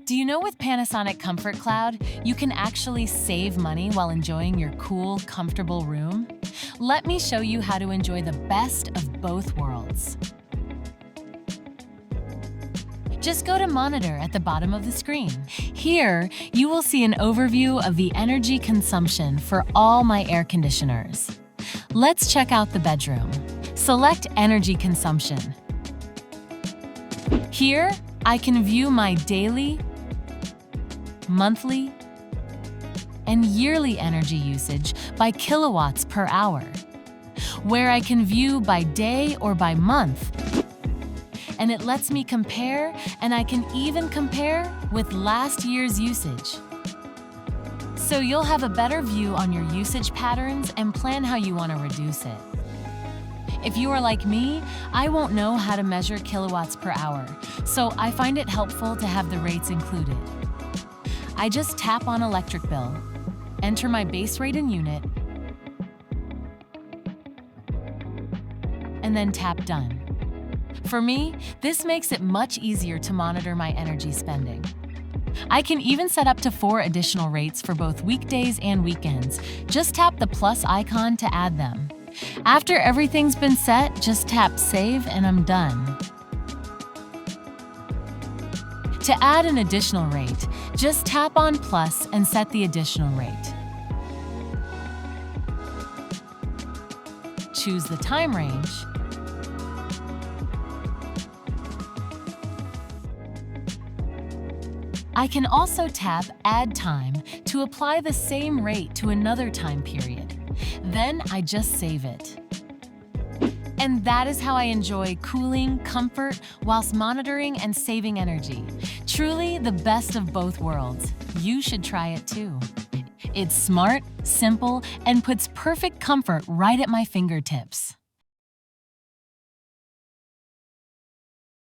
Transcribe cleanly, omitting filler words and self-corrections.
Do you know with Panasonic Comfort Cloud, you can actually save money while enjoying your cool, comfortable room? Let me show you how to enjoy the best of both worlds. Just go to Monitor at the bottom of the screen. Here, you will see an overview of the energy consumption for all my air conditioners. Let's check out the bedroom. Select Energy Consumption. Here, I can view my daily, monthly, and yearly energy usage by kilowatts per hour, where I can view by day or by month. And it lets me compare, and I can even compare with last year's usage. So you'll have a better view on your usage patterns and plan how you want to reduce it. If you are like me, I won't know how to measure kilowatts per hour, so I find it helpful to have the rates included. I just tap on electric bill, enter my base rate in unit, and then tap Done. For me, this makes it much easier to monitor my energy spending. I can even set up to 4 additional rates for both weekdays and weekends. Just tap the plus icon to add them. After everything's been set, just tap Save and I'm done. To add an additional rate, just tap on plus and set the additional rate. Choose the time range, I can also tap Add Time to apply the same rate to another time period. Then I just save it. And that is how I enjoy cooling, comfort, whilst monitoring and saving energy. Truly the best of both worlds. You should try it too. It's smart, simple, and puts perfect comfort right at my fingertips.